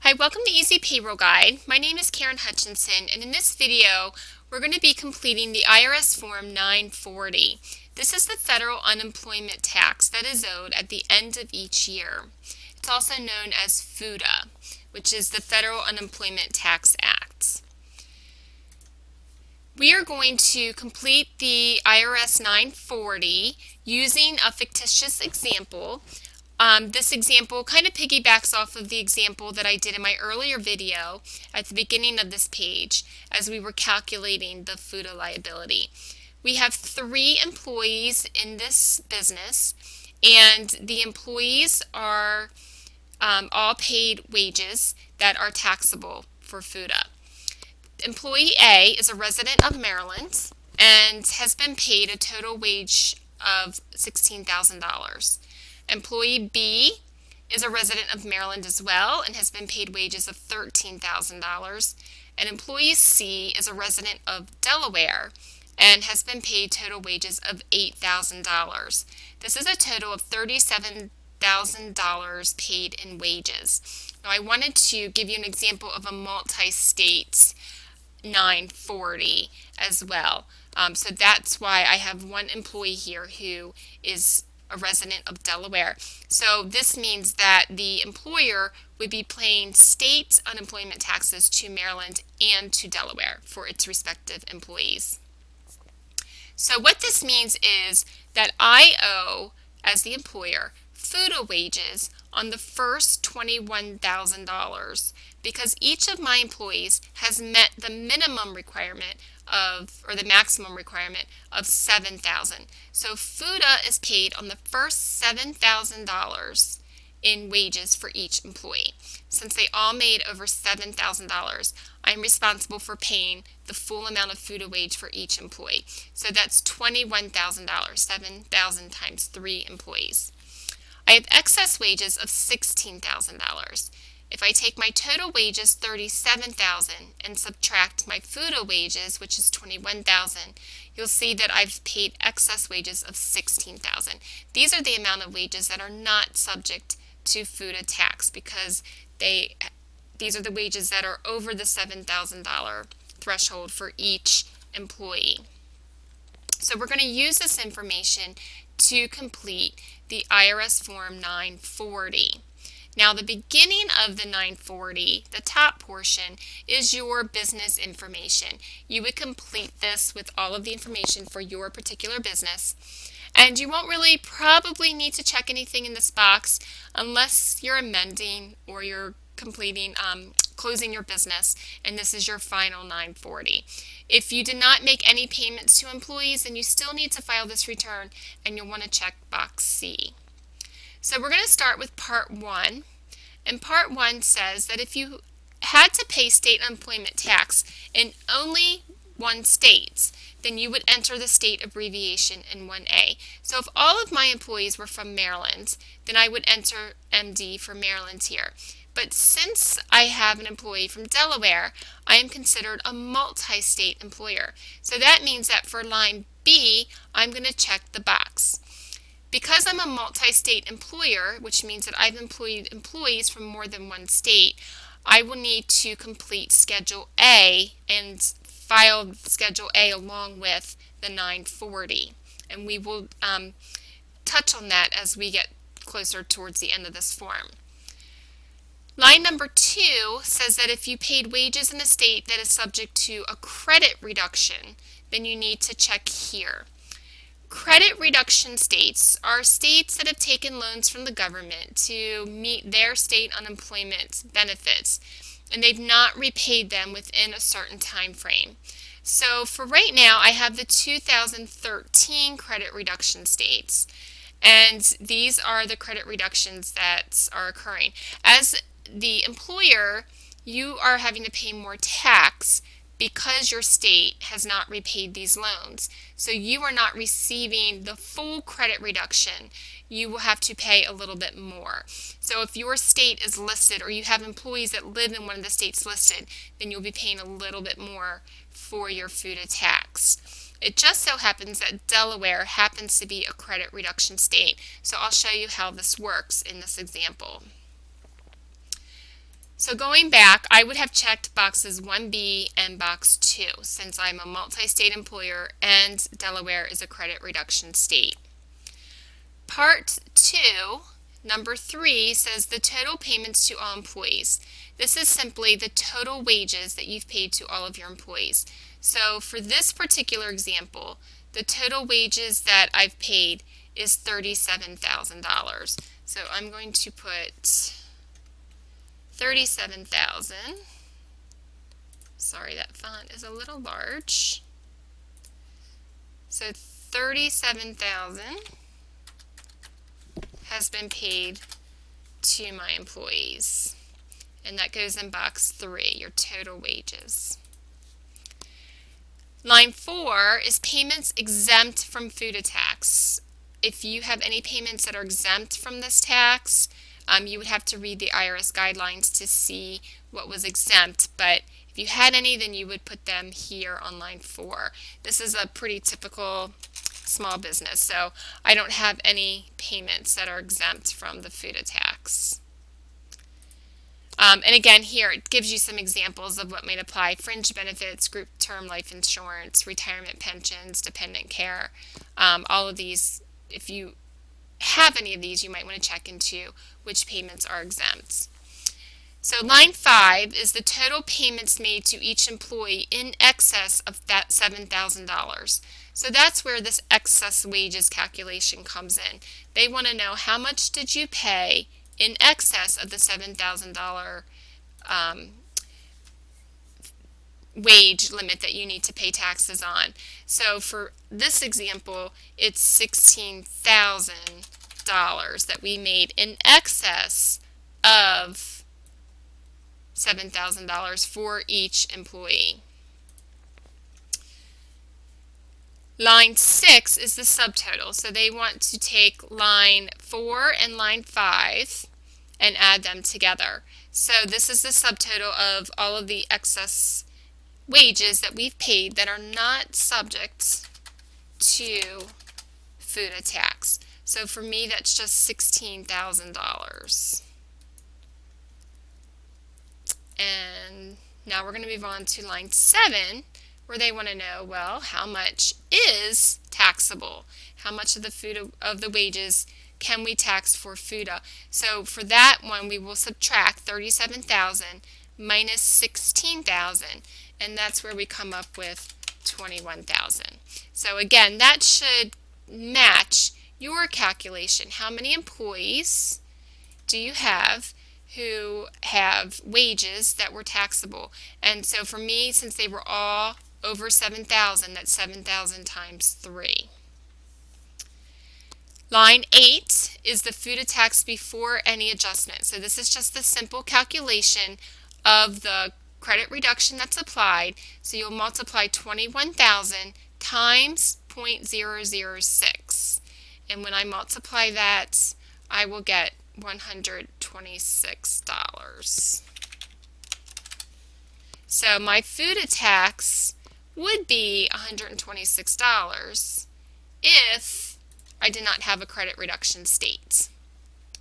Hi, welcome to Easy Payroll Guide. My name is Karin Hutchinson, and in this video, we're going to be completing the IRS Form 940. This is the federal unemployment tax that is owed at the end of each year. It's also known as FUTA, which is the Federal Unemployment Tax Act. We are going to complete the IRS 940 using a fictitious example. This example kind of piggybacks off of the example that I did in my earlier video at the beginning of this page as we were calculating the FUTA liability. We have 3 employees in this business, and the employees are all paid wages that are taxable for FUTA. Employee A is a resident of Maryland and has been paid a total wage of $16,000. Employee B is a resident of Maryland as well and has been paid wages of $13,000. And employee C is a resident of Delaware and has been paid total wages of $8,000. This is a total of $37,000 paid in wages. Now I wanted to give you an example of a multi-state 940 as well. So that's why I have one employee here who is a resident of Delaware. So this means that the employer would be paying state unemployment taxes to Maryland and to Delaware for its respective employees. So what this means is that I owe, as the employer, FUTA wages on the first $21,000 because each of my employees has met the minimum requirement or the maximum requirement of $7,000. So FUTA is paid on the first $7,000 in wages for each employee. Since they all made over $7,000, I'm responsible for paying the full amount of FUTA wage for each employee. So that's $21,000, 7,000 times 3 employees. I have excess wages of $16,000. If I take my total wages, $37,000, and subtract my FUTA wages, which is $21,000, you'll see that I've paid excess wages of $16,000. These are the amount of wages that are not subject to FUTA tax because these are the wages that are over the $7,000 threshold for each employee. So we're going to use this information to complete the IRS Form 940. Now the beginning of the 940, the top portion, is your business information. You would complete this with all of the information for your particular business. And you won't really probably need to check anything in this box unless you're amending or you're completing, closing your business, and this is your final 940. If you did not make any payments to employees, then you still need to file this return, and you'll want to check box C. So we're going to start with Part 1, and Part 1 says that if you had to pay state unemployment tax in only one state, then you would enter the state abbreviation in 1A. So if all of my employees were from Maryland, then I would enter MD for Maryland here. But since I have an employee from Delaware, I am considered a multi-state employer. So that means that for line B, I'm going to check the box. Because I'm a multi-state employer, which means that I've employed employees from more than one state, I will need to complete Schedule A and file Schedule A along with the 940. And we will touch on that as we get closer towards the end of this form. Line number 2 says that if you paid wages in a state that is subject to a credit reduction, then you need to check here. Credit reduction states are states that have taken loans from the government to meet their state unemployment benefits, and they've not repaid them within a certain time frame. So for right now, I have the 2013 credit reduction states, and these are the credit reductions that are occurring. As the employer, you are having to pay more tax because your state has not repaid these loans. So you are not receiving the full credit reduction. You will have to pay a little bit more. So if your state is listed or you have employees that live in one of the states listed, then you'll be paying a little bit more for your FUTA tax. It just so happens that Delaware happens to be a credit reduction state. So I'll show you how this works in this example. So going back, I would have checked boxes 1B and box 2 since I'm a multi-state employer and Delaware is a credit reduction state. Part 2, number 3, says the total payments to all employees. This is simply the total wages that you've paid to all of your employees. So for this particular example, the total wages that I've paid is $37,000. So I'm going to put 37,000. Sorry, that font is a little large. So 37,000 has been paid to my employees. And that goes in box 3, your total wages. Line 4 is payments exempt from FUTA tax. If you have any payments that are exempt from this tax, you would have to read the IRS guidelines to see what was exempt, but if you had any, then you would put them here on line 4. This is a pretty typical small business, so I don't have any payments that are exempt from the FUTA tax. And again, here it gives you some examples of what might apply: fringe benefits, group term life insurance, retirement pensions, dependent care. All of these, if you have any of these, you might want to check into which payments are exempt. So line 5 is the total payments made to each employee in excess of that $7,000. So that's where this excess wages calculation comes in. They want to know how much did you pay in excess of the $7,000 wage limit that you need to pay taxes on. So for this example, it's $16,000 that we made in excess of $7,000 for each employee. Line 6 is the subtotal. So they want to take line 4 and line 5 and add them together. So this is the subtotal of all of the excess wages that we've paid that are not subject to FUTA tax. So for me, that's just $16,000. And now we're going to move on to line 7, where they want to know, well, how much is taxable? How much of the FUTA of the wages can we tax for FUTA? So for that one, we will subtract 37,000 minus 16,000, and that's where we come up with 21,000. So again, that should match your calculation. How many employees do you have who have wages that were taxable? And so for me, since they were all over 7,000, that's 7,000 times 3. Line 8 is the FUTA tax before any adjustment. So this is just the simple calculation of the credit reduction that's applied. So you'll multiply 21,000 times 0.006. And when I multiply that, I will get $126. So my FUTA tax would be $126 if I did not have a credit reduction state.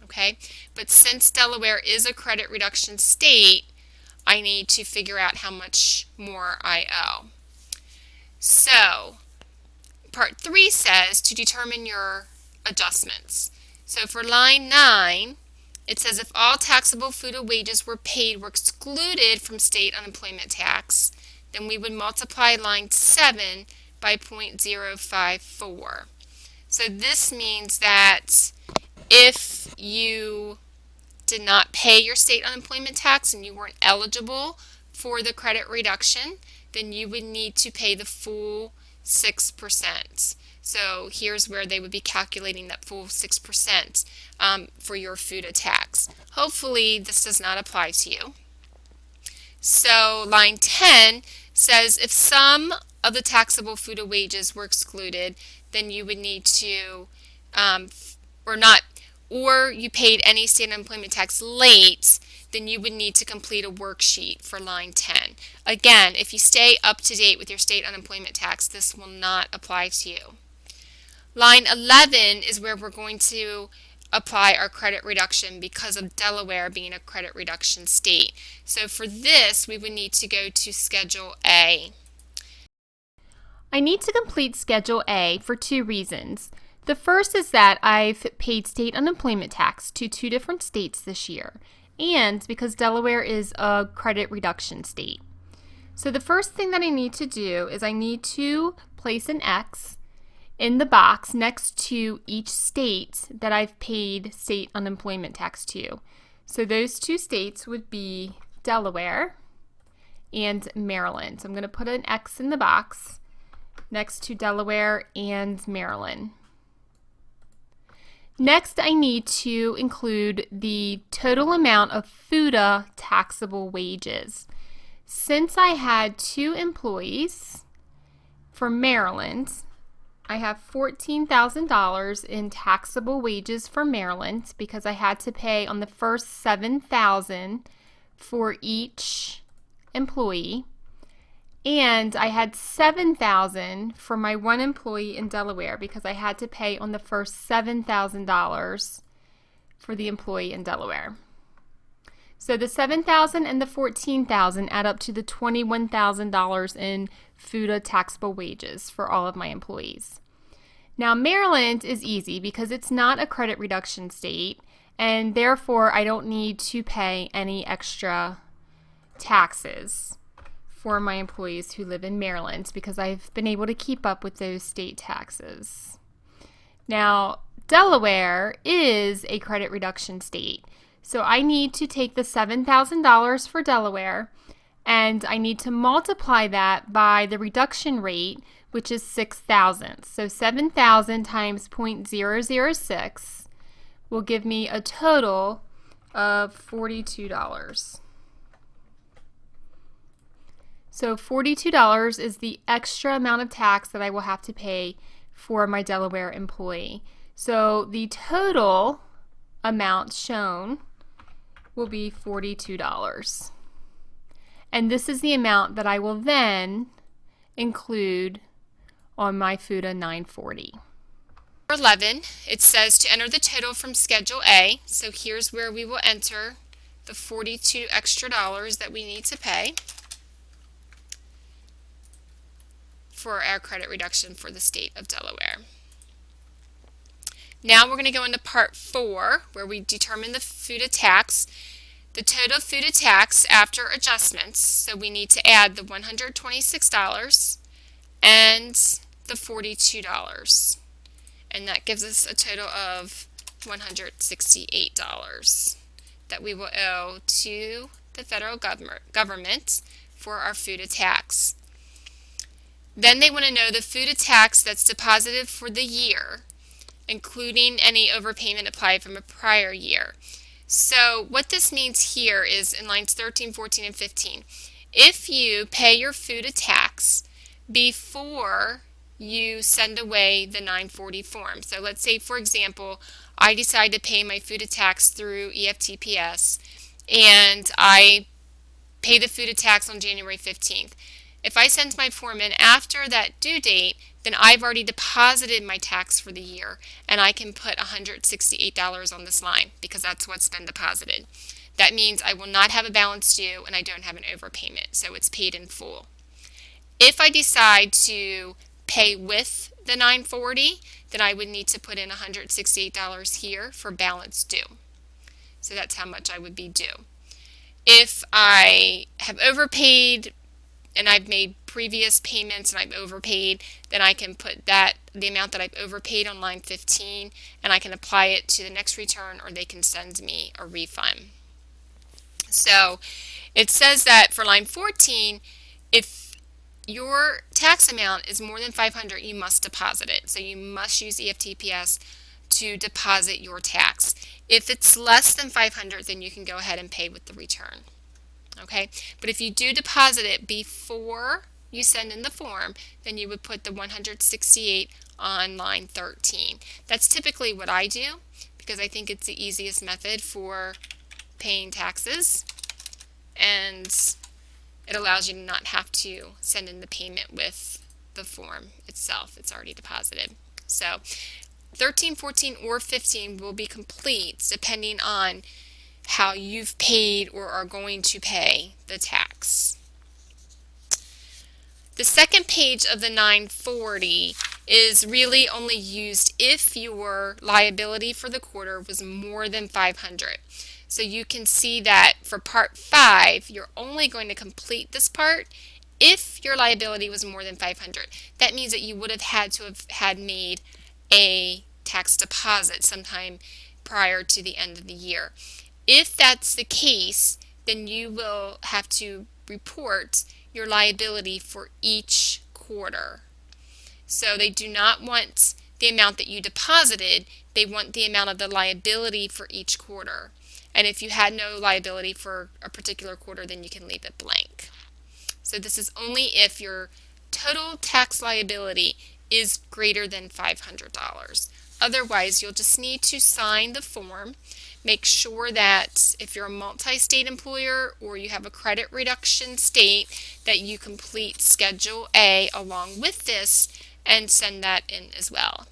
Okay, but since Delaware is a credit reduction state, I need to figure out how much more I owe. So part 3 says to determine your adjustments. So for line 9, it says if all taxable FUTA wages were paid were excluded from state unemployment tax, then we would multiply line 7 by 0.054. So this means that if you did not pay your state unemployment tax and you weren't eligible for the credit reduction, then you would need to pay the full 6%. So here's where they would be calculating that full 6% for your FUTA tax. Hopefully this does not apply to you. So line 10 says if some of the taxable FUTA wages were excluded, then you would need to, or you paid any state unemployment tax late, then you would need to complete a worksheet for line 10. Again, if you stay up to date with your state unemployment tax, this will not apply to you. Line 11 is where we're going to apply our credit reduction because of Delaware being a credit reduction state. So for this, we would need to go to Schedule A. I need to complete Schedule A for 2 reasons. The first is that I've paid state unemployment tax to 2 different states this year, and because Delaware is a credit reduction state. So the first thing that I need to do is I need to place an X in the box next to each state that I've paid state unemployment tax to. So those 2 states would be Delaware and Maryland. So I'm going to put an X in the box next to Delaware and Maryland. Next, I need to include the total amount of FUTA taxable wages. Since I had 2 employees for Maryland, I have $14,000 in taxable wages for Maryland because I had to pay on the first $7,000 for each employee. And I had $7,000 for my 1 employee in Delaware because I had to pay on the first $7,000 for the employee in Delaware. So the $7,000 and the $14,000 add up to the $21,000 in FUTA taxable wages for all of my employees. Now Maryland is easy because it's not a credit reduction state, and therefore I don't need to pay any extra taxes for my employees who live in Maryland because I've been able to keep up with those state taxes. Now, Delaware is a credit reduction state, so I need to take the $7,000 for Delaware and I need to multiply that by the reduction rate, which is 6,000. So 7,000 times 0.006 will give me a total of $42. So $42 is the extra amount of tax that I will have to pay for my Delaware employee. So the total amount shown will be $42. And this is the amount that I will then include on my FUTA 940. 11, it says to enter the total from Schedule A. So here's where we will enter the $42 extra that we need to pay for our credit reduction for the state of Delaware. Now we're going to go into Part 4 where we determine the FUTA tax. The total FUTA tax after adjustments, so we need to add the $126 and the $42. And that gives us a total of $168 that we will owe to the federal government for our FUTA tax. Then they want to know the FUTA tax that's deposited for the year, including any overpayment applied from a prior year. So what this means here is in lines 13, 14, and 15, if you pay your FUTA tax before you send away the 940 form. So let's say, for example, I decide to pay my FUTA tax through EFTPS and I pay the FUTA tax on January 15th. If I send my form in after that due date, then I've already deposited my tax for the year and I can put $168 on this line because that's what's been deposited. That means I will not have a balance due and I don't have an overpayment, so it's paid in full. If I decide to pay with the 940, then I would need to put in $168 here for balance due. So that's how much I would be due. If I have overpaid and I've made previous payments and I've overpaid, then I can put the amount that I've overpaid on line 15 and I can apply it to the next return, or they can send me a refund. So it says that for line 14, if your tax amount is more than $500, you must deposit it. So you must use EFTPS to deposit your tax. If it's less than $500, then you can go ahead and pay with the return. Okay, but if you do deposit it before you send in the form, then you would put the 168 on line 13. That's typically what I do because I think it's the easiest method for paying taxes, and it allows you to not have to send in the payment with the form itself. It's already deposited. So 13, 14, or 15 will be complete depending on how you've paid or are going to pay the tax. The second page of the 940 is really only used if your liability for the quarter was more than 500. So you can see that for part 5, you're only going to complete this part if your liability was more than 500. That means that you would have had made a tax deposit sometime prior to the end of the year. If that's the case, then you will have to report your liability for each quarter. So they do not want the amount that you deposited, they want the amount of the liability for each quarter. And if you had no liability for a particular quarter, then you can leave it blank. So this is only if your total tax liability is greater than $500. Otherwise, you'll just need to sign the form. Make sure that if you're a multi-state employer or you have a credit reduction state, that you complete Schedule A along with this and send that in as well.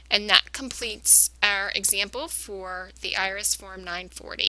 And that completes our example for the IRS Form 940.